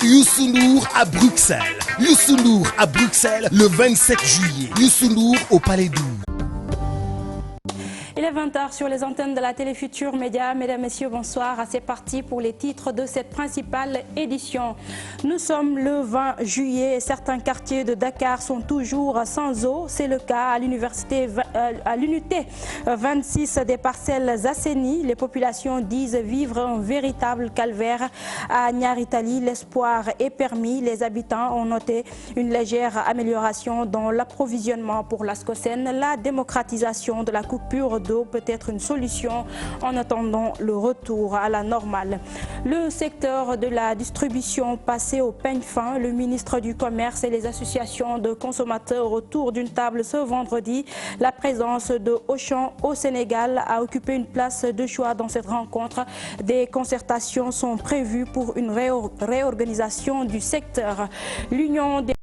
Youssou Ndour à Bruxelles. Youssou Ndour à Bruxelles le 27 juillet. Youssou Ndour au Palais d'Ou. Il est 20h sur les antennes de la télé Futur Média. Mesdames, Messieurs, bonsoir. C'est parti pour les titres de cette principale édition. Nous sommes le 20 juillet et certains quartiers de Dakar sont toujours sans eau. C'est le cas à l'unité 26 des Parcelles Assainies. Les populations disent vivre un véritable calvaire. À Niaritali, l'espoir est permis. Les habitants ont noté une légère amélioration dans l'approvisionnement pour la SCOSEN. La démocratisation de la coupure d'eau peut être une solution en attendant le retour à la normale. Le secteur de la distribution passé au peigne fin. Le ministre du Commerce et les associations de consommateurs autour d'une table ce vendredi. La présence de Auchan au Sénégal a occupé une place de choix dans cette rencontre. Des concertations sont prévues pour une réorganisation du secteur. L'Union des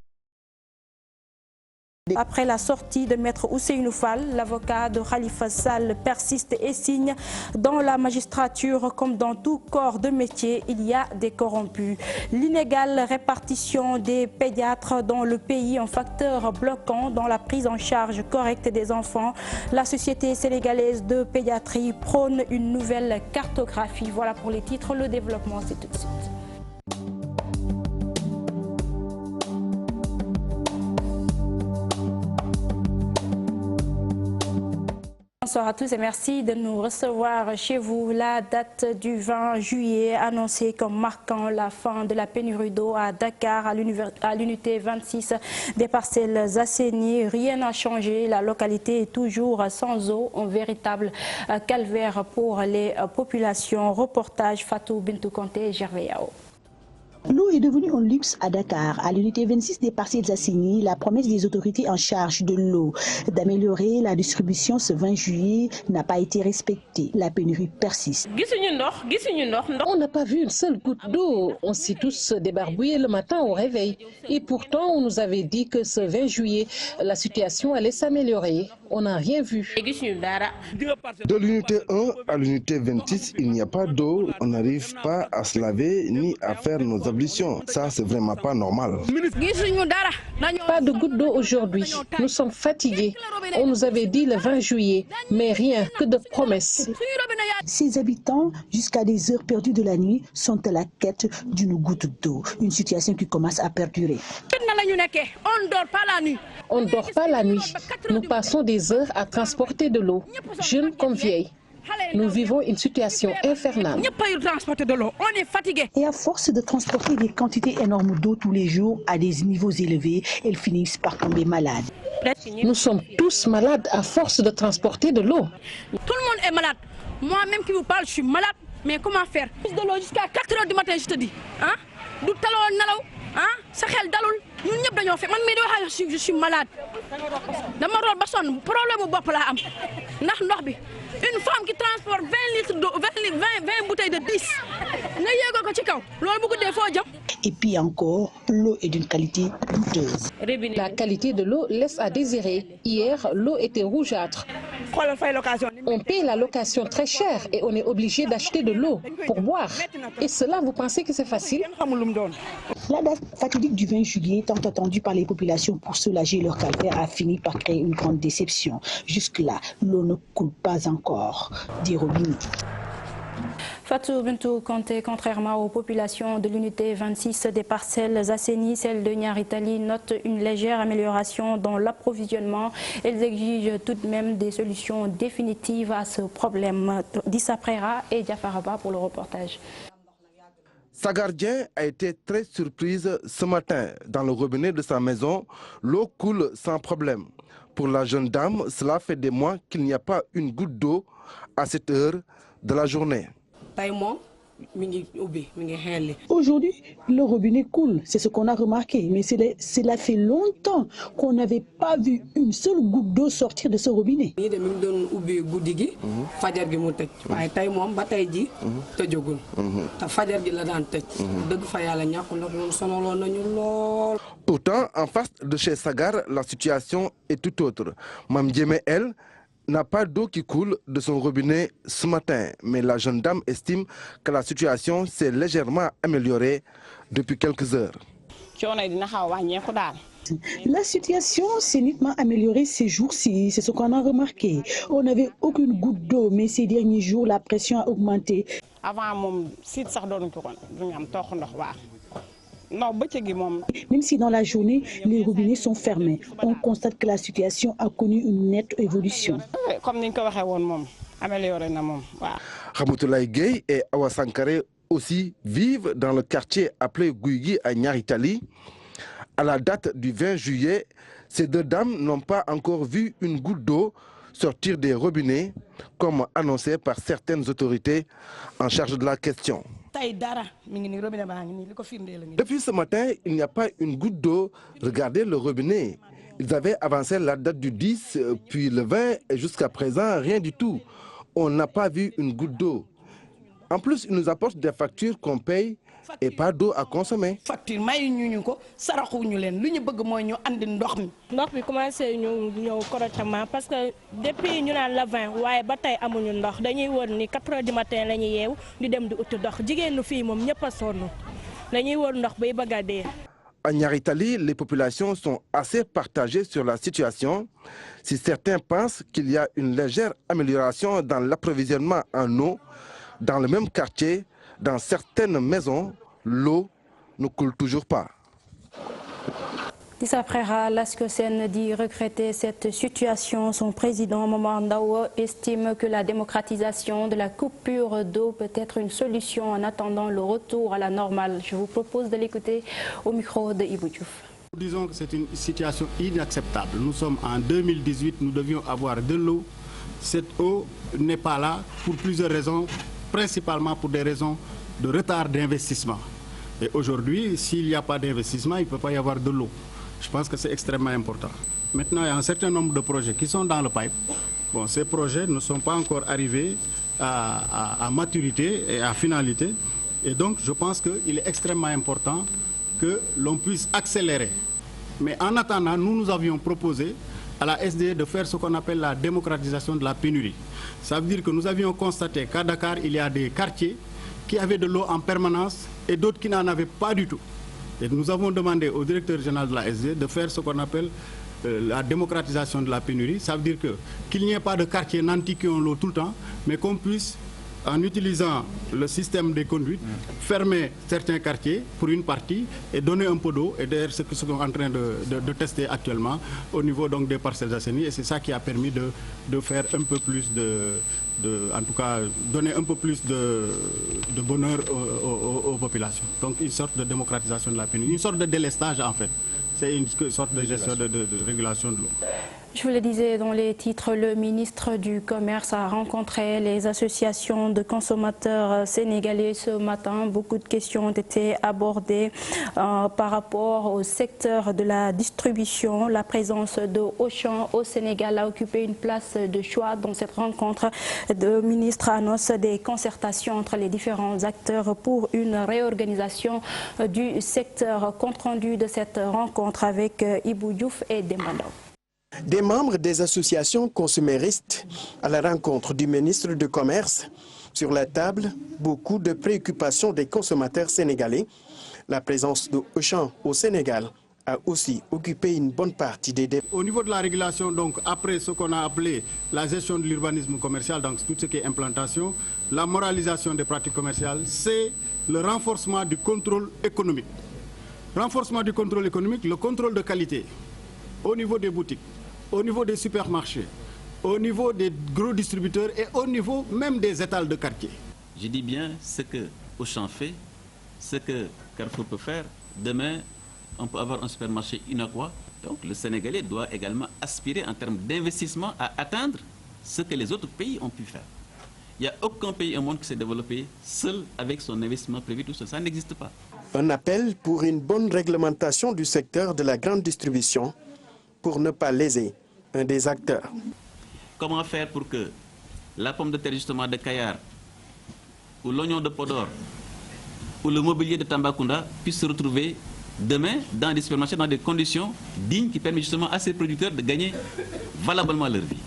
Après la sortie de Maître Ousseynou Fall, l'avocat de Khalifa Sall persiste et signe dans la magistrature comme dans tout corps de métier, il y a des corrompus. L'inégale répartition des pédiatres dans le pays, un facteur bloquant dans la prise en charge correcte des enfants. La Société sénégalaise de pédiatrie prône une nouvelle cartographie. Voilà pour les titres, le développement c'est tout de suite. Bonsoir à tous et merci de nous recevoir chez vous. La date du 20 juillet annoncée comme marquant la fin de la pénurie d'eau à Dakar, à l'unité 26 des Parcelles Assainies. Rien n'a changé, la localité est toujours sans eau, un véritable calvaire pour les populations. Reportage Fatou Bintou Conté et Gervais Yao. L'eau est devenue un luxe à Dakar. À l'unité 26 des Parcelles Assainies, la promesse des autorités en charge de l'eau d'améliorer la distribution ce 20 juillet n'a pas été respectée. La pénurie persiste. On n'a pas vu une seule goutte d'eau. On s'est tous débarbouillés le matin au réveil. Et pourtant, on nous avait dit que ce 20 juillet, la situation allait s'améliorer. On n'a rien vu. De l'unité 1 à l'unité 26, il n'y a pas d'eau. On n'arrive pas à se laver ni à faire nos ablutions. Ça, c'est vraiment pas normal. Pas de goutte d'eau aujourd'hui. Nous sommes fatigués. On nous avait dit le 20 juillet, mais rien que de promesses. Ces habitants, jusqu'à des heures perdues de la nuit, sont à la quête d'une goutte d'eau. Une situation qui commence à perdurer. On ne dort pas la nuit. On ne dort pas la nuit. Nous passons des heures à transporter de l'eau, jeunes comme vieilles. Nous vivons une situation infernale. On est fatigués. Et à force de transporter des quantités énormes d'eau tous les jours à des niveaux élevés, elles finissent par tomber malades. Nous sommes tous malades à force de transporter de l'eau. Tout le monde est malade. Moi-même qui vous parle, je suis malade. Mais comment faire? Plus de l'eau jusqu'à 4 h du matin, je te dis. Hein? Du talon nalaw, hein? Sa xel dalul. Ñun ñep dañoo fe man mi do je suis malade. Dama rol ba son problème bop la am. Ndax ndox bi une femme qui transporte 20 litres d'eau, 20 bouteilles de 10. Nga yégo ko ci kaw. Loolu bu guddé fo jëm. Et puis encore, l'eau est d'une qualité douteuse. La qualité de l'eau laisse à désirer. Hier, l'eau était rougeâtre. On paye la location très cher et on est obligé d'acheter de l'eau pour boire. Et cela, vous pensez que c'est facile? La date fatidique du 20 juillet, tant attendue par les populations pour soulager leur calvaire, a fini par créer une grande déception. Jusque-là, l'eau ne coule pas encore, dit Robini. Fatou Bintou Conté, contrairement aux populations de l'unité 26 des Parcelles Assainies, celle de Niaritali note une légère amélioration dans l'approvisionnement. Elles exigent tout de même des solutions définitives à ce problème. Dissa Prera et Diafaraba pour le reportage. Sa gardienne a été très surprise ce matin. Dans le robinet de sa maison, l'eau coule sans problème. Pour la jeune dame, cela fait des mois qu'il n'y a pas une goutte d'eau à cette heure de la journée. Aujourd'hui, le robinet coule, c'est ce qu'on a remarqué, mais cela fait longtemps qu'on n'avait pas vu une seule goutte d'eau sortir de ce robinet. Pourtant, en face de chez Sagar, la situation est tout autre. Mme Djemé, elle, n'a pas d'eau qui coule de son robinet ce matin, mais la jeune dame estime que la situation s'est légèrement améliorée depuis quelques heures. La situation s'est nettement améliorée ces jours-ci, c'est ce qu'on a remarqué. On n'avait aucune goutte d'eau, mais ces derniers jours, la pression a augmenté. Même si dans la journée, les robinets sont fermés, on constate que la situation a connu une nette évolution. Ramatoulaye Gueye et Awa Sankare aussi vivent dans le quartier appelé Guigui à Niaritali. À la date du 20 juillet, ces deux dames n'ont pas encore vu une goutte d'eau sortir des robinets, comme annoncé par certaines autorités en charge de la question. Depuis ce matin, il n'y a pas une goutte d'eau. Regardez le robinet. Ils avaient avancé la date du 10, puis le 20, et jusqu'à présent, rien du tout. On n'a pas vu une goutte d'eau. En plus, ils nous apportent des factures qu'on paye et pas d'eau à consommer. Ndox bi commencé ñëw correctement parce que depuis ñu naan la 20 waaye ba tey amuñu ndox dañuy wër ni 4 heures du matin la ñuy yeew di dem di uti ndox jigéen ñi fii moom ñëpp a sonn dañuy wër ndox bay bëgg a dee. À Niaritali, les populations sont assez partagées sur la situation. Si certains pensent qu'il y a une légère amélioration dans l'approvisionnement en eau, dans le même quartier, dans certaines maisons, l'eau ne coule toujours pas. Issa Préra Lascosen dit regretter cette situation. Son président Momar Ndao estime que la démocratisation de la coupure d'eau peut être une solution en attendant le retour à la normale. Je vous propose de l'écouter au micro de Ibou Diouf. Nous disons que c'est une situation inacceptable. Nous sommes en 2018, nous devions avoir de l'eau. Cette eau n'est pas là pour plusieurs raisons, principalement pour des raisons de retard d'investissement. Et aujourd'hui, s'il n'y a pas d'investissement, il ne peut pas y avoir de l'eau. Je pense que c'est extrêmement important. Maintenant, il y a un certain nombre de projets qui sont dans le pipe. Bon, ces projets ne sont pas encore arrivés à maturité et à finalité. Et donc, je pense qu'il est extrêmement important que l'on puisse accélérer. Mais en attendant, nous avions proposé à la SDE de faire ce qu'on appelle la démocratisation de la pénurie. Ça veut dire que nous avions constaté qu'à Dakar, il y a des quartiers qui avaient de l'eau en permanence et d'autres qui n'en avaient pas du tout. Et nous avons demandé au directeur général de la SDE de faire ce qu'on appelle la démocratisation de la pénurie. Ça veut dire qu'il n'y ait pas de quartiers nantis qui ont l'eau tout le temps, mais qu'on puisse, en utilisant le système des conduites, fermer certains quartiers pour une partie et donner un peu d'eau. Et d'ailleurs, c'est ce qu'on est en train de tester actuellement au niveau donc, des parcelles assainies. Et c'est ça qui a permis de faire un peu plus en tout cas, donner un peu plus de bonheur aux populations. Donc une sorte de démocratisation de la pénurie, une sorte de délestage en fait. C'est une sorte de gestion de régulation de l'eau. Je vous le disais dans les titres, le ministre du Commerce a rencontré les associations de consommateurs sénégalais ce matin. Beaucoup de questions ont été abordées par rapport au secteur de la distribution. La présence de Auchan au Sénégal a occupé une place de choix dans cette rencontre. Le ministre annonce des concertations entre les différents acteurs pour une réorganisation du secteur. Compte rendu de cette rencontre avec Ibou Diouf et Demandao. Des membres des associations consuméristes à la rencontre du ministre du Commerce. Sur la table, beaucoup de préoccupations des consommateurs sénégalais. La présence de Auchan au Sénégal a aussi occupé une bonne partie des débats. Au niveau de la régulation, donc après ce qu'on a appelé la gestion de l'urbanisme commercial, donc tout ce qui est implantation, la moralisation des pratiques commerciales, c'est le renforcement du contrôle économique. Renforcement du contrôle économique, le contrôle de qualité au niveau des boutiques, au niveau des supermarchés, au niveau des gros distributeurs et au niveau même des étals de quartier. Je dis bien ce que Auchan fait, ce que Carrefour peut faire. Demain, on peut avoir un supermarché Inaqua. Donc le Sénégalais doit également aspirer en termes d'investissement à atteindre ce que les autres pays ont pu faire. Il n'y a aucun pays au monde qui s'est développé seul avec son investissement prévu tout seul. Ça n'existe pas. Un appel pour une bonne réglementation du secteur de la grande distribution pour ne pas léser un des acteurs. Comment faire pour que la pomme de terre justement de Kayar, ou l'oignon de Podor, ou le mobilier de Tambacounda puissent se retrouver demain dans des supermarchés dans des conditions dignes qui permettent justement à ces producteurs de gagner valablement leur vie.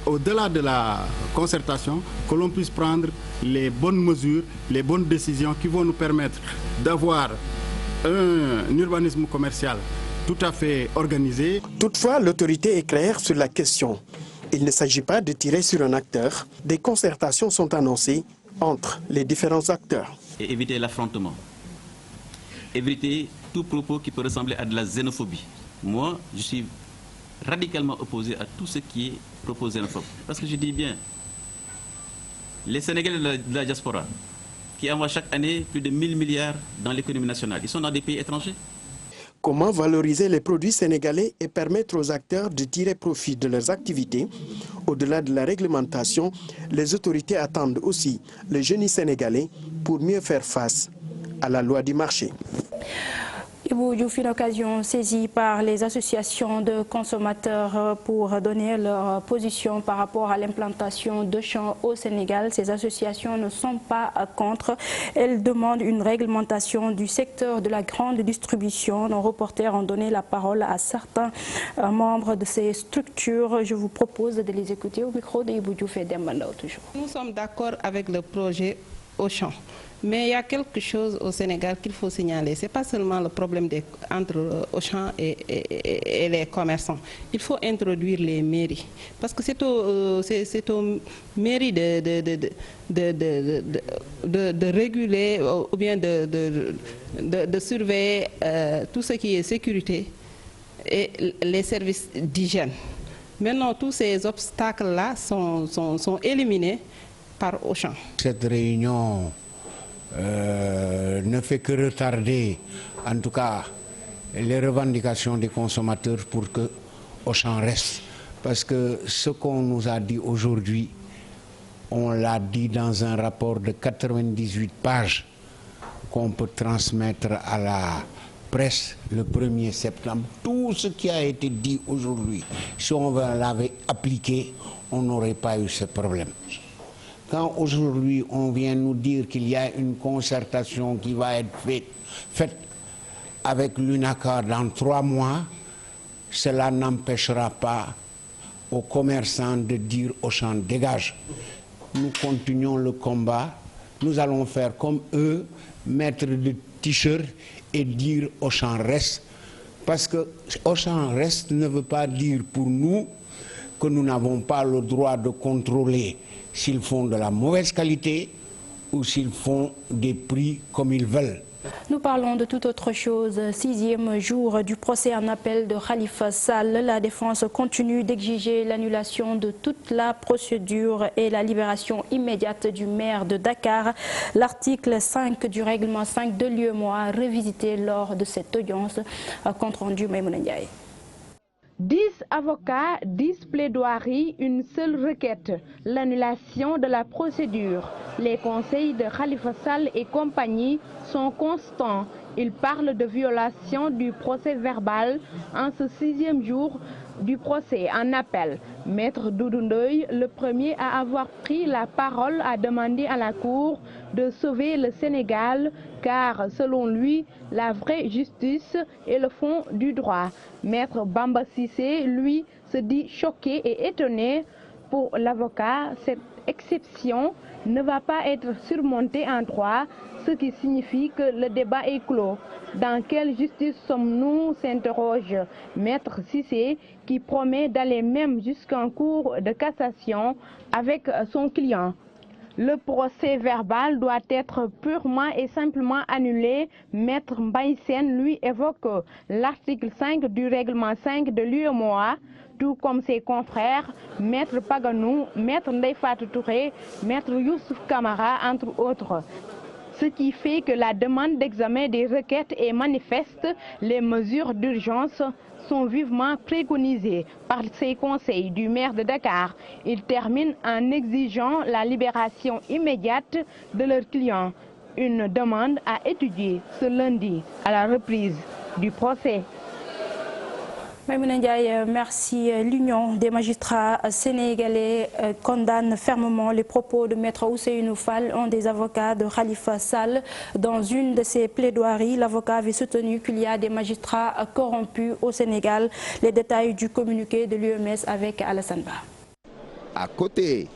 Au-delà de la concertation, que l'on puisse prendre les bonnes mesures, les bonnes décisions qui vont nous permettre d'avoir un urbanisme commercial tout à fait organisé. Toutefois, l'autorité est claire sur la question. Il ne s'agit pas de tirer sur un acteur. Des concertations sont annoncées entre les différents acteurs. Et éviter l'affrontement. Éviter tout propos qui peut ressembler à de la xénophobie. Moi, je suis radicalement opposé à tout ce qui est propos xénophobe. Parce que je dis bien, les Sénégalais de la diaspora, qui envoient chaque année plus de 1000 milliards dans l'économie nationale, ils sont dans des pays étrangers. Comment valoriser les produits sénégalais et permettre aux acteurs de tirer profit de leurs activités? Au-delà de la réglementation, les autorités attendent aussi le génie sénégalais pour mieux faire face à la loi du marché. Ibou Diouf, une occasion saisie par les associations de consommateurs pour donner leur position par rapport à l'implantation d'Auchan au Sénégal. Ces associations ne sont pas contre. Elles demandent une réglementation du secteur de la grande distribution. Nos reporters ont donné la parole à certains membres de ces structures. Je vous propose de les écouter au micro de Ibou Diouf et Dembandao toujours. Nous sommes d'accord avec le projet Auchan. Mais il y a quelque chose au Sénégal qu'il faut signaler. Ce n'est pas seulement le problème entre Auchan et les commerçants. Il faut introduire les mairies. Parce que c'est aux mairies de réguler ou bien de surveiller tout ce qui est sécurité et les services d'hygiène. Maintenant, tous ces obstacles-là sont éliminés par Auchan. Cette réunion ne fait que retarder, en tout cas, les revendications des consommateurs pour que Auchan reste. Parce que ce qu'on nous a dit aujourd'hui, on l'a dit dans un rapport de 98 pages qu'on peut transmettre à la presse le 1er septembre. Tout ce qui a été dit aujourd'hui, si on l'avait appliqué, on n'aurait pas eu ce problème. Quand aujourd'hui on vient nous dire qu'il y a une concertation qui va être faite avec l'UNACAR dans 3 mois, cela n'empêchera pas aux commerçants de dire Auchan dégage. Nous continuons le combat, nous allons faire comme eux, mettre des t-shirts et dire Auchan reste. Parce que Auchan reste ne veut pas dire pour nous que nous n'avons pas le droit de contrôler s'ils font de la mauvaise qualité ou s'ils font des prix comme ils veulent. Nous parlons de toute autre chose. 6e jour du procès en appel de Khalifa Sall. La défense continue d'exiger l'annulation de toute la procédure et la libération immédiate du maire de Dakar. L'article 5 du règlement 5 de l'UEMOA revisité lors de cette audience. Compte rendu Maïmouna Ndiaye. 10 avocats, 10 plaidoiries, une seule requête, l'annulation de la procédure. Les conseils de Khalifa Sall et compagnie sont constants. Ils parlent de violation du procès verbal en ce 6e jour du procès en appel. Maître Doudou Ndoye, le premier à avoir pris la parole, a demandé à la Cour de sauver le Sénégal car, selon lui, la vraie justice est le fond du droit. Maître Bamba Cissé, lui, se dit choqué et étonné. Pour l'avocat, cette exception ne va pas être surmontée en droit, ce qui signifie que le débat est clos. Dans quelle justice sommes-nous, s'interroge Maître Cissé, qui promet d'aller même jusqu'en cour de cassation avec son client. Le procès verbal doit être purement et simplement annulé. Maître Mbaïsen, lui, évoque l'article 5 du règlement 5 de l'UEMOA, tout comme ses confrères, Maître Paganou, Maître Ndeyfatou Touré, Maître Youssouf Kamara, entre autres. Ce qui fait que la demande d'examen des requêtes est manifeste. Les mesures d'urgence sont vivement préconisées par ces conseils du maire de Dakar. Ils terminent en exigeant la libération immédiate de leurs clients. Une demande à étudier ce lundi à la reprise du procès. Maïmouna Ndiaye, merci. L'Union des magistrats sénégalais condamne fermement les propos de Maître Ousseynou Fall, un des avocats de Khalifa Sall. Dans une de ses plaidoiries, l'avocat avait soutenu qu'il y a des magistrats corrompus au Sénégal. Les détails du communiqué de l'UMS avec Alassane Ba. À côté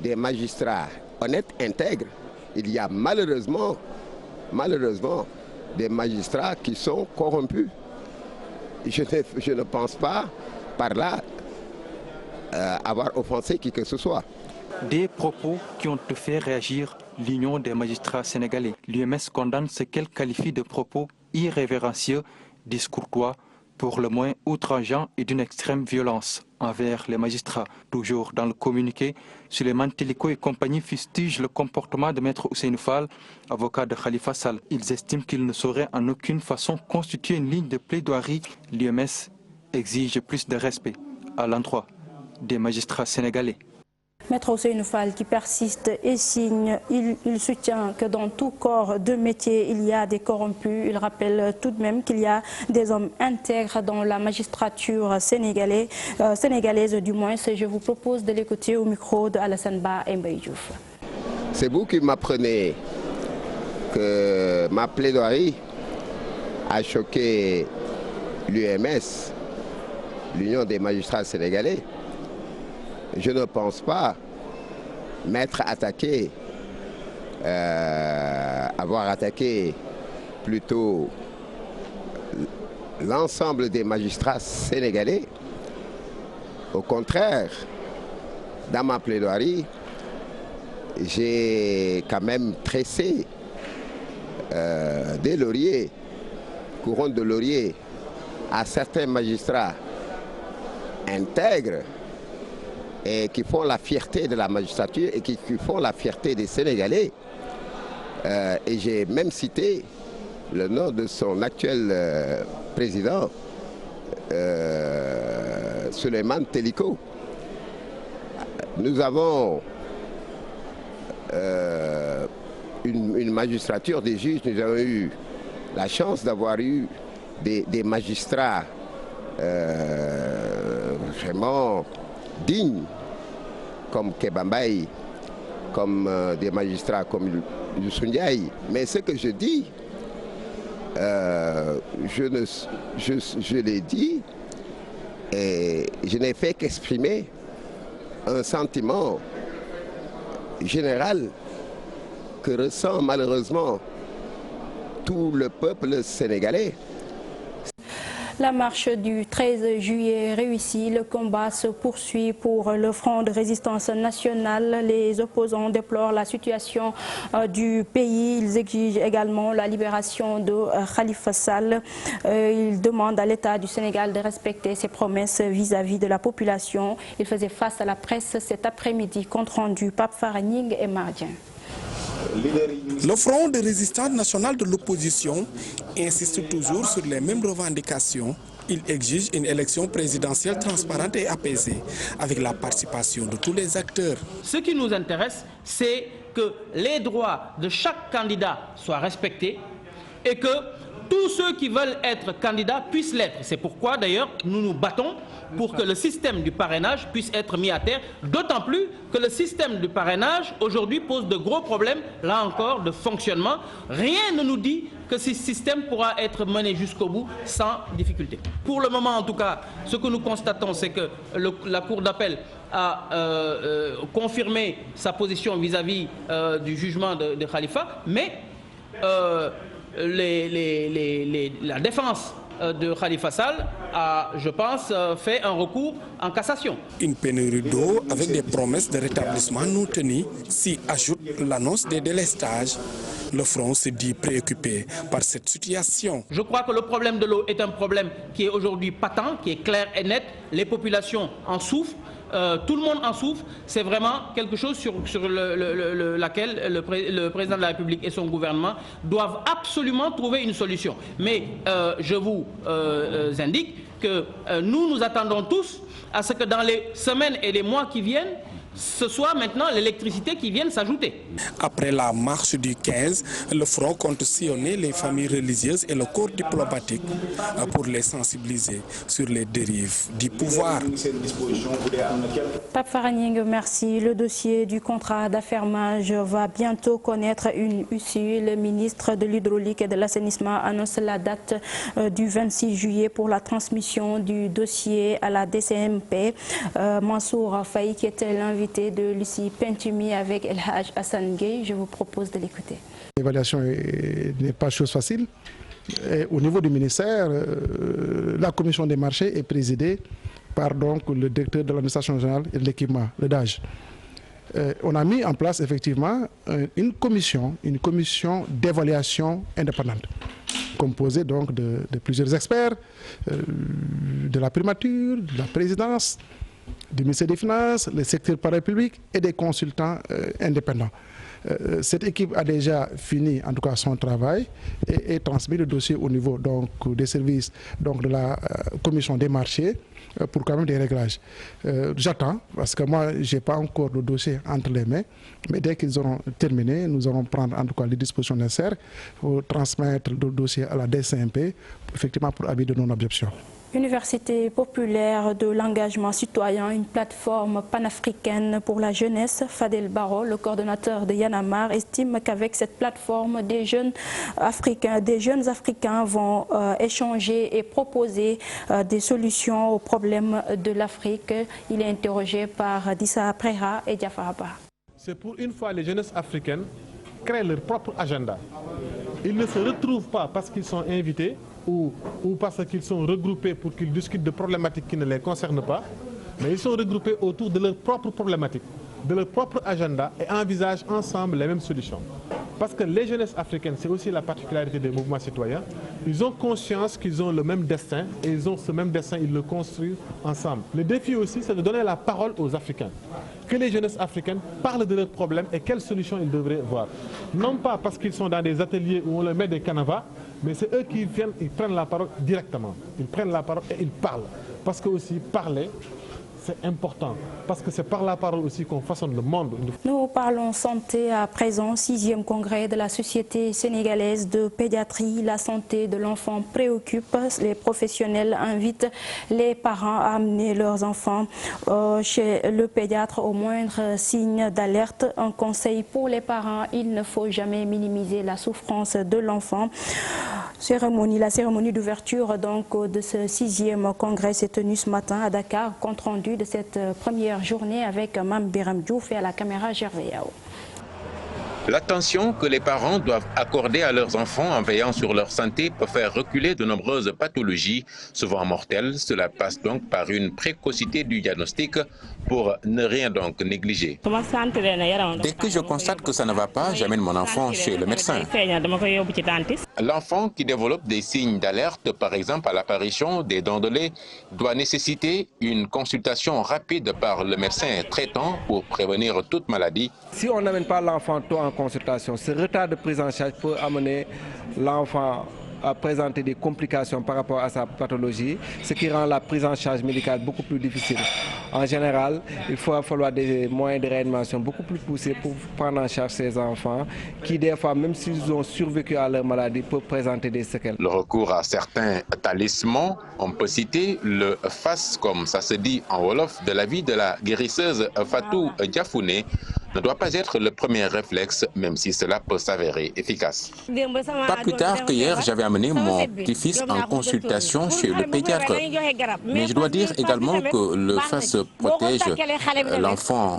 des magistrats honnêtes, intègres, il y a malheureusement des magistrats qui sont corrompus. Je ne pense pas par là avoir offensé qui que ce soit. Des propos qui ont fait réagir l'Union des magistrats sénégalais. L'UMS condamne ce qu'elle qualifie de propos irrévérencieux, discourtois, pour le moins outrageants et d'une extrême violence envers les magistrats. Toujours dans le communiqué, Souleymane Teliko et compagnie fustigent le comportement de Maître Ousseynou Fall, avocat de Khalifa Sall. Ils estiment qu'il ne saurait en aucune façon constituer une ligne de plaidoirie. L'UMS exige plus de respect à l'endroit des magistrats sénégalais. Maître Ousseynou Fall qui persiste et signe, il soutient que dans tout corps de métier il y a des corrompus. Il rappelle tout de même qu'il y a des hommes intègres dans la magistrature sénégalaise du moins. Je vous propose de l'écouter au micro de Alassane Ba et Mbaye Diouf. C'est vous qui m'apprenez que ma plaidoirie a choqué l'UMS, l'Union des magistrats sénégalais. Je ne pense pas m'être attaqué, avoir attaqué plutôt l'ensemble des magistrats sénégalais. Au contraire, dans ma plaidoirie, j'ai quand même tressé des lauriers, couronne de lauriers, à certains magistrats intègres et qui font la fierté de la magistrature et qui font la fierté des Sénégalais. Et j'ai même cité le nom de son actuel président, Souleymane Teliko. Nous avons une magistrature des juges, nous avons eu la chance d'avoir eu des magistrats vraiment dignes, comme Kebambaye, comme des magistrats comme Youssou Ndiaye. Mais ce que je dis, je l'ai dit et je n'ai fait qu'exprimer un sentiment général que ressent malheureusement tout le peuple sénégalais. La marche du 13 juillet réussie, le combat se poursuit pour le Front de résistance nationale. Les opposants déplorent la situation du pays. Ils exigent également la libération de Khalifa Sall. Ils demandent à l'État du Sénégal de respecter ses promesses vis-à-vis de la population. Ils faisaient face à la presse cet après-midi. Compte rendu Pape Faragning et Mardien. Le Front de résistance nationale de l'opposition insiste toujours sur les mêmes revendications. Il exige une élection présidentielle transparente et apaisée, avec la participation de tous les acteurs. Ce qui nous intéresse, c'est que les droits de chaque candidat soient respectés et que tous ceux qui veulent être candidats puissent l'être. C'est pourquoi d'ailleurs nous nous battons pour que le système du parrainage puisse être mis à terre, d'autant plus que le système du parrainage aujourd'hui pose de gros problèmes, là encore, de fonctionnement. Rien ne nous dit que ce système pourra être mené jusqu'au bout sans difficulté. Pour le moment en tout cas, ce que nous constatons, c'est que la Cour d'appel a confirmé sa position vis-à-vis du jugement de Khalifa, mais la défense de Khalifa Sall a, je pense, fait un recours en cassation. Une pénurie d'eau avec des promesses de rétablissement non tenues s'y ajoute l'annonce des délestages. Le Front se dit préoccupé par cette situation. Je crois que le problème de l'eau est un problème qui est aujourd'hui patent, qui est clair et net. Les populations en souffrent. Tout le monde en souffre, c'est vraiment quelque chose sur laquelle le président de la République et son gouvernement doivent absolument trouver une solution. Mais je vous indique que nous attendons tous à ce que dans les semaines et les mois qui viennent, ce soit maintenant l'électricité qui vienne s'ajouter. Après la marche du 15, le Front compte sillonner les familles religieuses et le corps diplomatique pour les sensibiliser sur les dérives du pouvoir. Pape Faragning, merci. Le dossier du contrat d'affermage va bientôt connaître une issue. Le ministre de l'Hydraulique et de l'Assainissement annonce la date du 26 juillet pour la transmission du dossier à la DCMP. Mansour Faye, qui était l'invité de Lucie Pentumi avec El Hadj Hassan Gueye, je vous propose de l'écouter. L'évaluation n'est pas chose facile Et au niveau du ministère, la commission des marchés est présidée par donc, le directeur de l'administration générale et de l'équipement, le DAGE. On a mis en place effectivement une commission d'évaluation indépendante, composée donc de plusieurs experts, de la primature, de la présidence, du ministère des Finances, le secteur parapublic et des consultants indépendants. Cette équipe a déjà fini en tout cas son travail et transmis le dossier au niveau donc, des services donc, de la commission des marchés pour quand même des réglages. J'attends parce que moi je n'ai pas encore le dossier entre les mains, mais dès qu'ils auront terminé, nous allons prendre en tout cas les dispositions nécessaires pour transmettre le dossier à la DCMP effectivement pour avis de non-objection. Université populaire de l'engagement citoyen, une plateforme panafricaine pour la jeunesse. Fadel Barro, le coordonnateur de Y'en a marre, estime qu'avec cette plateforme, des jeunes Africains vont échanger et proposer des solutions aux problèmes de l'Afrique. Il est interrogé par Dissa Preha et Diafaraba. C'est pour une fois les jeunesses africaines créent leur propre agenda. Ils ne se retrouvent pas parce qu'ils sont invités ou parce qu'ils sont regroupés pour qu'ils discutent de problématiques qui ne les concernent pas, mais ils sont regroupés autour de leurs propres problématiques, de leur propre agenda et envisagent ensemble les mêmes solutions. Parce que les jeunesses africaines, c'est aussi la particularité des mouvements citoyens, ils ont conscience qu'ils ont le même destin et ils ont ce même destin, ils le construisent ensemble. Le défi aussi, c'est de donner la parole aux Africains. Que les jeunesses africaines parlent de leurs problèmes et quelles solutions ils devraient voir. Non pas parce qu'ils sont dans des ateliers où on leur met des canevas, mais c'est eux qui viennent, ils prennent la parole directement. Ils prennent la parole et ils parlent. Parce que aussi parler, c'est important, parce que c'est par la parole aussi qu'on façonne le monde. Nous parlons santé à présent, 6e congrès de la Société sénégalaise de pédiatrie. La santé de l'enfant préoccupe. Les professionnels invitent les parents à amener leurs enfants chez le pédiatre au moindre signe d'alerte. Un conseil pour les parents, il ne faut jamais minimiser la souffrance de l'enfant. La cérémonie d'ouverture donc de ce 6e congrès s'est tenue ce matin à Dakar, compte rendu de cette première journée avec Mame Biram Diouf et à la caméra Gervais Yao. L'attention que les parents doivent accorder à leurs enfants en veillant sur leur santé peut faire reculer de nombreuses pathologies, souvent mortelles. Cela passe donc par une précocité du diagnostic pour ne rien donc négliger. Dès que je constate que ça ne va pas, j'amène mon enfant chez le médecin. L'enfant qui développe des signes d'alerte, par exemple à l'apparition des dents de lait, doit nécessiter une consultation rapide par le médecin traitant pour prévenir toute maladie. Si on n'amène pas l'enfant tôt en consultation, ce retard de prise en charge peut amener l'enfant à présenter des complications par rapport à sa pathologie, ce qui rend la prise en charge médicale beaucoup plus difficile. En général, il va falloir des moyens de réanimation beaucoup plus poussés pour prendre en charge ces enfants qui, des fois, même s'ils ont survécu à leur maladie, peuvent présenter des séquelles. Le recours à certains talismans, on peut citer le FAS, comme ça se dit en Wolof, de la vie de la guérisseuse Fatou Diafouné, ne doit pas être le premier réflexe, même si cela peut s'avérer efficace. Pas plus tard qu'hier, j'avais amené mon petit-fils en consultation chez le pédiatre. Mais je dois dire également que le FAS protège l'enfant.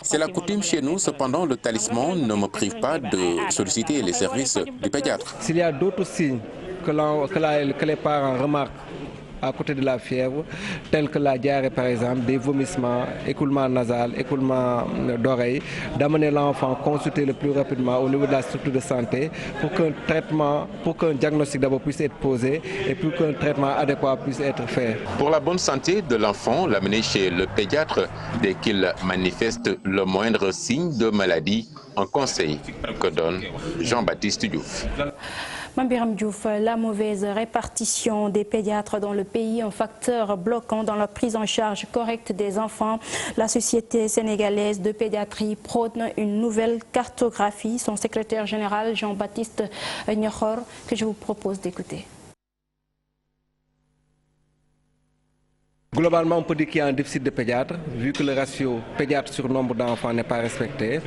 C'est la coutume chez nous, cependant le talisman ne me prive pas de solliciter les services du pédiatre. S'il y a d'autres signes que les parents remarquent à côté de la fièvre, tels que la diarrhée par exemple, des vomissements, écoulement nasal, écoulement d'oreille, d'amener l'enfant consulter le plus rapidement au niveau de la structure de santé pour qu'un diagnostic d'abord puisse être posé et pour qu'un traitement adéquat puisse être fait. Pour la bonne santé de l'enfant, l'amener chez le pédiatre dès qu'il manifeste le moindre signe de maladie, un conseil que donne Jean-Baptiste Diouf. Mame Biram Diouf, la mauvaise répartition des pédiatres dans le pays, un facteur bloquant dans la prise en charge correcte des enfants. La Société sénégalaise de pédiatrie prône une nouvelle cartographie. Son secrétaire général, Jean-Baptiste Niakhor, que je vous propose d'écouter. Globalement, on peut dire qu'il y a un déficit de pédiatres, vu que le ratio pédiatre sur nombre d'enfants n'est pas respecté.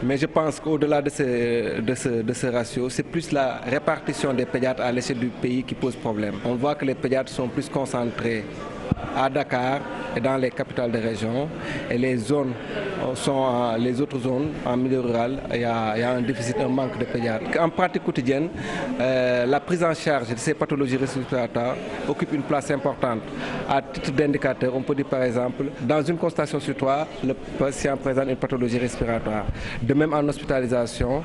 Mais je pense qu'au-delà de ce ratio, c'est plus la répartition des pédiatres à l'échelle du pays qui pose problème. On voit que les pédiatres sont plus concentrés à Dakar et dans les capitales de région. Et les zones les autres zones en milieu rural, il y a un déficit, un manque de pédiatres. En pratique quotidienne, la prise en charge de ces pathologies respiratoires occupe une place importante. À titre d'indicateur, on peut dire par exemple, dans une constatation sur 3, le patient présente une pathologie respiratoire. De même en hospitalisation,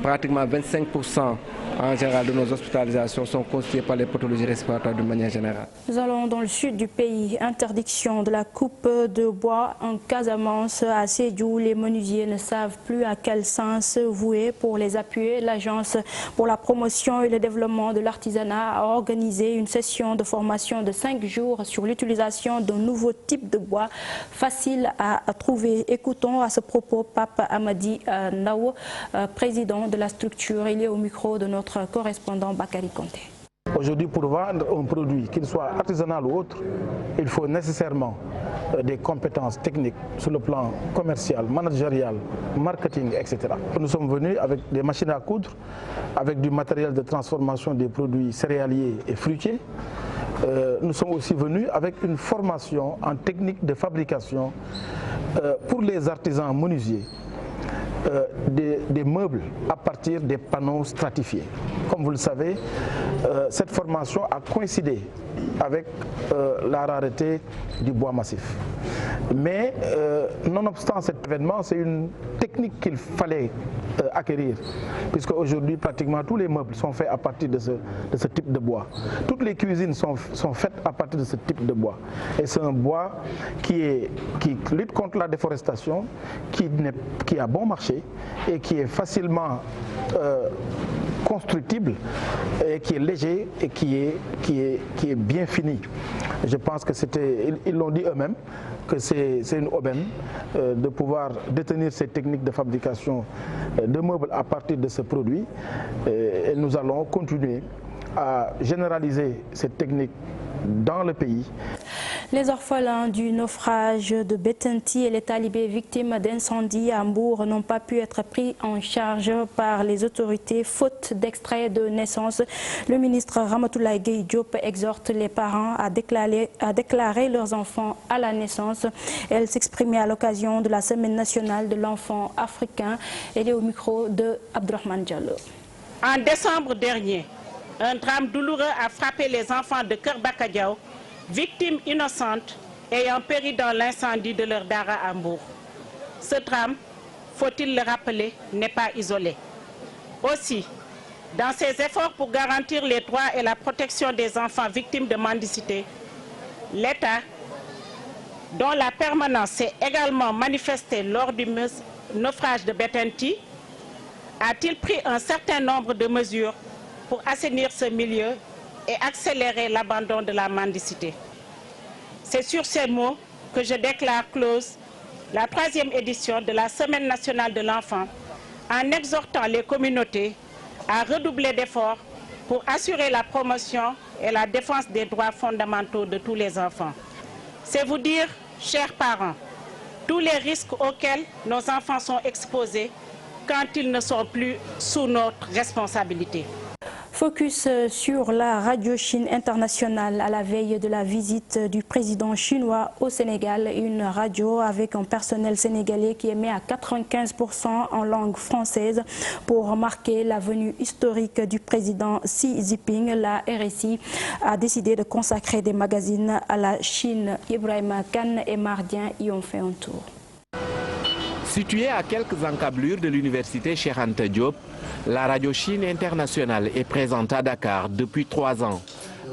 pratiquement 25% en général de nos hospitalisations sont constituées par les pathologies respiratoires de manière générale. Nous allons dans le sud du pays. Interdiction de la coupe de bois en Casamance. À Sédhiou, les menuisiers ne savent plus à quel sens vouer pour les appuyer. L'Agence pour la promotion et le développement de l'artisanat a organisé une session de formation de 5 jours sur l'utilisation d'un nouveau type de bois facile à trouver. Écoutons à ce propos Pape Amadi Nao, président de la structure. Il est au micro de notre correspondant Bakary Conté. Aujourd'hui, pour vendre un produit, qu'il soit artisanal ou autre, il faut nécessairement des compétences techniques sur le plan commercial, managérial, marketing, etc. Nous sommes venus avec des machines à coudre, avec du matériel de transformation des produits céréaliers et fruitiers. Nous sommes aussi venus avec une formation en technique de fabrication pour les artisans menuisiers. Des meubles à partir des panneaux stratifiés. Comme vous le savez, cette formation a coïncidé avec la rareté du bois massif. Mais nonobstant cet événement, c'est une technique qu'il fallait acquérir, puisque aujourd'hui pratiquement tous les meubles sont faits à partir de ce type de bois. Toutes les cuisines sont faites à partir de ce type de bois. Et c'est un bois qui lutte contre la déforestation, qui a bon marché et qui est facilement constructible, et qui est léger et qui est bien fini. Je pense que ils l'ont dit eux-mêmes, que c'est une aubaine de pouvoir détenir ces techniques de fabrication de meubles à partir de ce produit. Et nous allons continuer à généraliser cette technique dans le pays. Les orphelins du naufrage de Bettenty et les talibés victimes d'incendie à Mbour n'ont pas pu être pris en charge par les autorités faute d'extrait de naissance. Le ministre Ramatoulaye Gueye Diop exhorte les parents à déclarer leurs enfants à la naissance. Elle s'exprimait à l'occasion de la Semaine nationale de l'enfant africain. Elle est au micro de Abdourahmane Diallo. En décembre dernier, un drame douloureux a frappé les enfants de Kerbaka Diao, victimes innocentes ayant péri dans l'incendie de leur dara à Mbour. Ce drame, faut-il le rappeler, n'est pas isolé. Aussi, dans ses efforts pour garantir les droits et la protection des enfants victimes de mendicité, l'État, dont la permanence s'est également manifestée lors du naufrage de Bettenty, a-t-il pris un certain nombre de mesures pour assainir ce milieu et accélérer l'abandon de la mendicité. C'est sur ces mots que je déclare close la 3e édition de la Semaine nationale de l'enfant en exhortant les communautés à redoubler d'efforts pour assurer la promotion et la défense des droits fondamentaux de tous les enfants. C'est vous dire, chers parents, tous les risques auxquels nos enfants sont exposés quand ils ne sont plus sous notre responsabilité. Focus sur la radio Chine internationale à la veille de la visite du président chinois au Sénégal. Une radio avec un personnel sénégalais qui émet à 95% en langue française pour marquer la venue historique du président Xi Jinping. La RSI a décidé de consacrer des magazines à la Chine. Ibrahima Khan et Mardien y ont fait un tour. Située à quelques encablures de l'université Cheikh Anta Diop, la radio Chine internationale est présente à Dakar depuis 3 ans.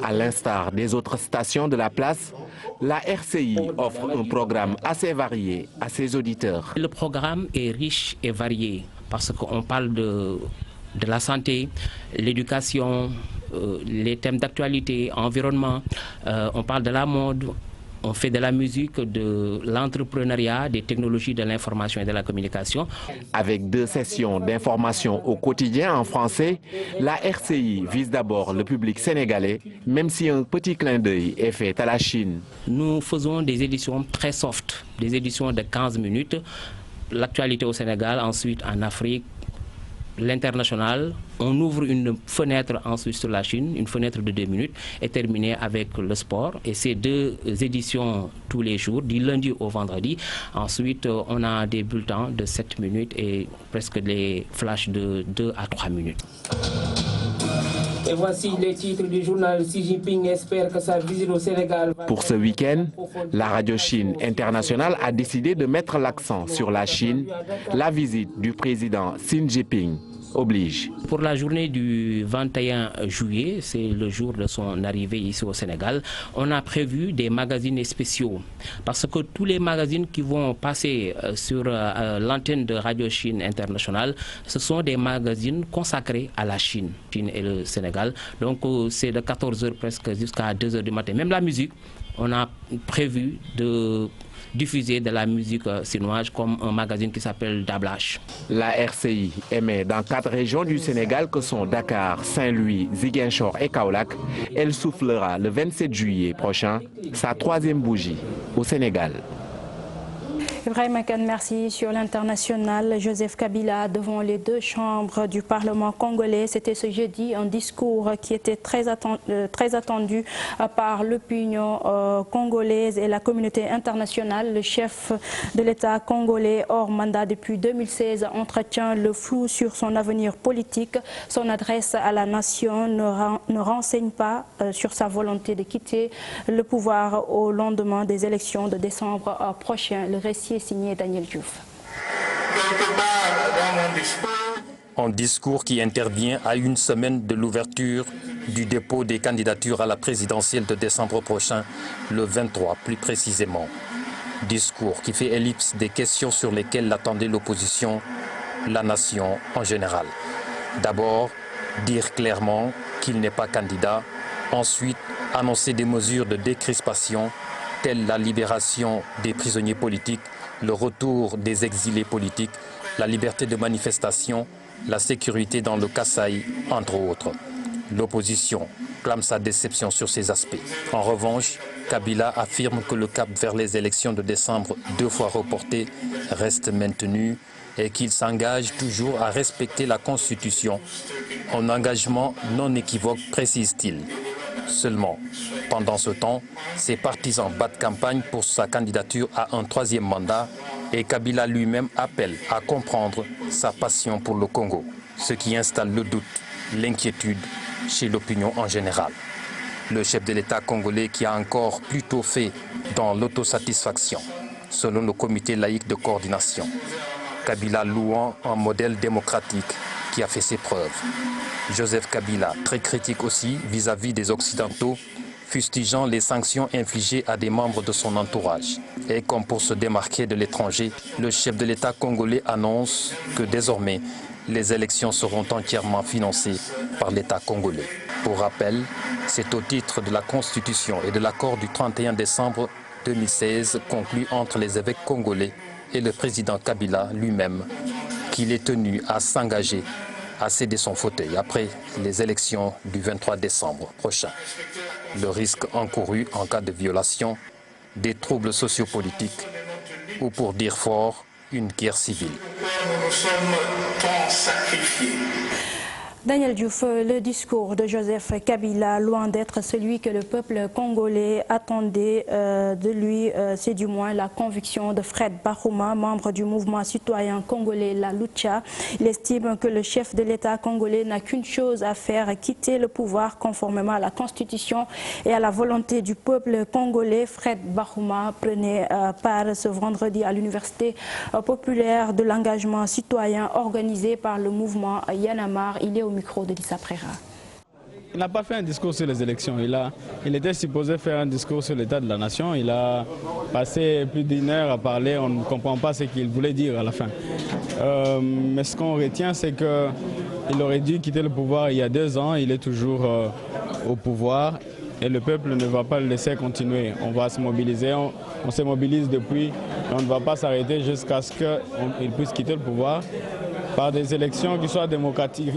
À l'instar des autres stations de la place, la RCI offre un programme assez varié à ses auditeurs. Le programme est riche et varié parce qu'on parle de la santé, l'éducation, les thèmes d'actualité, environnement, on parle de la mode. On fait de la musique, de l'entrepreneuriat, des technologies de l'information et de la communication. Avec 2 sessions d'information au quotidien en français, la RCI vise d'abord le public sénégalais, même si un petit clin d'œil est fait à la Chine. Nous faisons des éditions très soft, des éditions de 15 minutes. L'actualité au Sénégal, ensuite en Afrique, l'international, on ouvre une fenêtre ensuite sur la Chine, une fenêtre de 2 minutes, et terminée avec le sport. Et ces 2 éditions tous les jours, du lundi au vendredi. Ensuite, on a des bulletins de 7 minutes et presque des flashs de 2 à 3 minutes. Et voici les titres du journal. Xi Jinping espère que sa visite au Sénégal... Pour ce week-end, la Radio Chine Internationale a décidé de mettre l'accent sur la Chine. La visite du président Xi Jinping oblige. Pour la journée du 21 juillet, c'est le jour de son arrivée ici au Sénégal, on a prévu des magazines spéciaux. Parce que tous les magazines qui vont passer sur l'antenne de Radio Chine Internationale, ce sont des magazines consacrés à la Chine et le Sénégal. Donc c'est de 14h presque jusqu'à 2h du matin. Même la musique, on a prévu de diffuser de la musique chinoise comme un magazine qui s'appelle Dablash. La RCI émet dans 4 régions du Sénégal que sont Dakar, Saint-Louis, Ziguinchor et Kaolack. Elle soufflera le 27 juillet prochain sa 3e bougie au Sénégal. Ibrahim Akan, merci. Sur l'international, Joseph Kabila devant les 2 chambres du Parlement congolais. C'était ce jeudi un discours qui était très attendu par l'opinion congolaise et la communauté internationale. Le chef de l'État congolais hors mandat depuis 2016 entretient le flou sur son avenir politique. Son adresse à la nation ne renseigne pas sur sa volonté de quitter le pouvoir au lendemain des élections de décembre prochain. Le récit est signé Daniel Diouf. Un discours qui intervient à 1 semaine de l'ouverture du dépôt des candidatures à la présidentielle de décembre prochain, le 23 plus précisément. Discours qui fait ellipse des questions sur lesquelles l'attendait l'opposition, la nation en général. D'abord, dire clairement qu'il n'est pas candidat. Ensuite, annoncer des mesures de décrispation telles la libération des prisonniers politiques, le retour des exilés politiques, la liberté de manifestation, la sécurité dans le Kasaï, entre autres. L'opposition clame sa déception sur ces aspects. En revanche, Kabila affirme que le cap vers les élections de décembre 2 fois reportées reste maintenu et qu'il s'engage toujours à respecter la Constitution. Un engagement non équivoque, précise-t-il. Seulement, pendant ce temps, ses partisans battent campagne pour sa candidature à un 3e mandat et Kabila lui-même appelle à comprendre sa passion pour le Congo, ce qui installe le doute, l'inquiétude chez l'opinion en général. Le chef de l'État congolais qui a encore plutôt fait dans l'autosatisfaction, selon le comité laïque de coordination. Kabila louant un modèle démocratique qui a fait ses preuves. Joseph Kabila, très critique aussi vis-à-vis des Occidentaux, fustigeant les sanctions infligées à des membres de son entourage. Et comme pour se démarquer de l'étranger, le chef de l'État congolais annonce que désormais, les élections seront entièrement financées par l'État congolais. Pour rappel, c'est au titre de la Constitution et de l'accord du 31 décembre 2016 conclu entre les évêques congolais et le président Kabila lui-même qu'il est tenu à s'engager à céder son fauteuil après les élections du 23 décembre prochain. Le risque encouru en cas de violation, des troubles sociopolitiques ou, pour dire fort, une guerre civile. Nous sommes tant sacrifiés. Daniel Diouf, le discours de Joseph Kabila, loin d'être celui que le peuple congolais attendait de lui, c'est du moins la conviction de Fred Bahouma, membre du mouvement citoyen congolais La Lucha. Il estime que le chef de l'État congolais n'a qu'une chose à faire, quitter le pouvoir conformément à la Constitution et à la volonté du peuple congolais. Fred Bahouma prenait part ce vendredi à l'Université populaire de l'engagement citoyen organisée par le mouvement Yanamar. Il est au micro de Lisa Prera. Il n'a pas fait un discours sur les élections. Il était supposé faire un discours sur l'état de la nation. Il a passé plus d'1 heure à parler. On ne comprend pas ce qu'il voulait dire à la fin. Mais ce qu'on retient, c'est qu'il aurait dû quitter le pouvoir il y a 2 ans. Il est toujours au pouvoir et le peuple ne va pas le laisser continuer. On va se mobiliser. On se mobilise depuis. On ne va pas s'arrêter jusqu'à ce qu'il puisse quitter le pouvoir. par des élections qui soient démocratiques,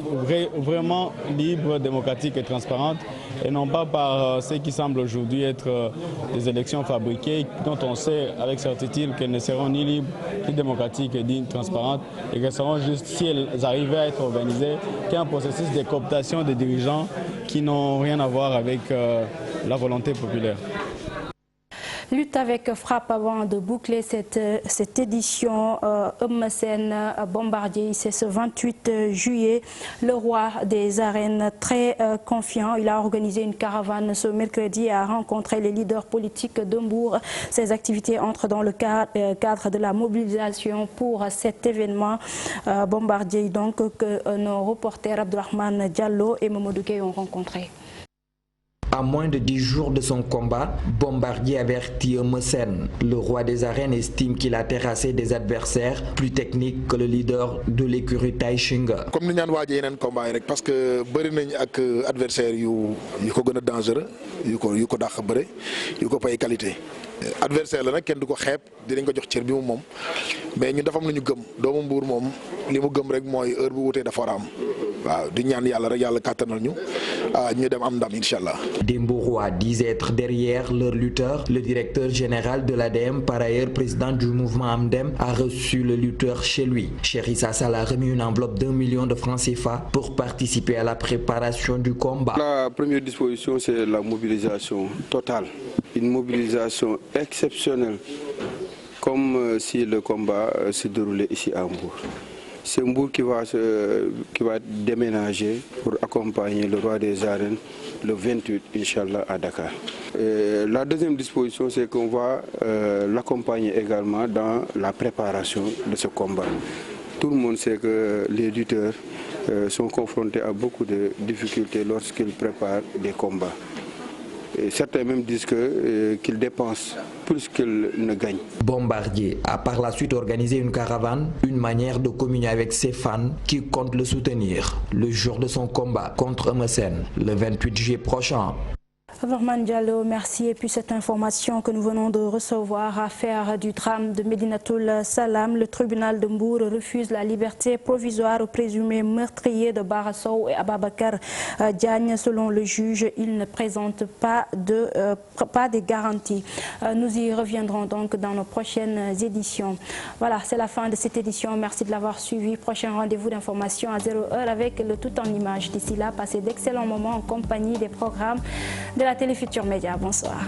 vraiment libres, démocratiques et transparentes, et non pas par ce qui semble aujourd'hui être des élections fabriquées, dont on sait avec certitude qu'elles ne seront ni libres, ni démocratiques, ni transparentes, et qu'elles seront juste, si elles arrivaient à être organisées, qu'un processus de cooptation des dirigeants qui n'ont rien à voir avec la volonté populaire. Lutte avec frappe avant de boucler cette édition. Eumeu Sène Bombardier, c'est ce 28 juillet. Le roi des arènes, très confiant, il a organisé une caravane ce mercredi et a rencontré les leaders politiques de Mbour. Ces activités entrent dans le cadre de la mobilisation pour cet événement. Bombardier, donc, que nos reporters Abdourahmane Diallo et Mamadou Gueye ont rencontré. À moins de 10 jours de son combat, Bombardier avertit Eumeu Sène. Le roi des arènes estime qu'il a terrassé des adversaires plus techniques que le leader de l'écurie Taïchinga. Comme nous avons dit un combat, parce que beaucoup d'adversaires sont dangereux, ils ont pas qualité. Adversaire la kenn du ko xeeb dinañ ko jox cër bi moom mais ñun dafa am lu ñu gëm doomu Mbuur moom li mu gëm rek mooy heure bu wutee dafa war a am waaw di ñaan yàlla rek yàlla kàttanal ñu ñu dem am ndam inchallah. Des Mbourois disent être derrière leur lutteur. Le directeur général de l'ADM, par ailleurs président du mouvement Amdem, a reçu le lutteur chez lui. Cheikh Issa Sall a remis une enveloppe d'1 million de francs CFA pour participer à la préparation du combat. La première disposition, c'est la mobilisation totale. Une mobilisation exceptionnelle, comme si le combat se déroulait ici à Mbour. C'est Mbour qui va déménager pour accompagner le roi des arènes le 28, Inch'Allah, à Dakar. Et la deuxième disposition, c'est qu'on va l'accompagner également dans la préparation de ce combat. Tout le monde sait que les lutteurs sont confrontés à beaucoup de difficultés lorsqu'ils préparent des combats. Et certains même disent qu'ils dépensent plus qu'ils ne gagnent. Bombardier a par la suite organisé une caravane, une manière de communier avec ses fans qui comptent le soutenir le jour de son combat contre Eumeu Sène, le 28 juillet prochain. Abdourahmane Diallo, merci. Et puis cette information que nous venons de recevoir, affaire du drame de Médinatoul Salam, le tribunal de Mbour refuse la liberté provisoire aux présumés meurtriers de Bara Sow et Ababakar Diagne. Selon le juge, il ne présente pas de garanties. Nous y reviendrons donc dans nos prochaines éditions. Voilà, c'est la fin de cette édition. Merci de l'avoir suivi. Prochain rendez-vous d'information à 0h avec le tout en images. D'ici là, passez d'excellents moments en compagnie des programmes de la Télé Futurs Médias. Bonsoir.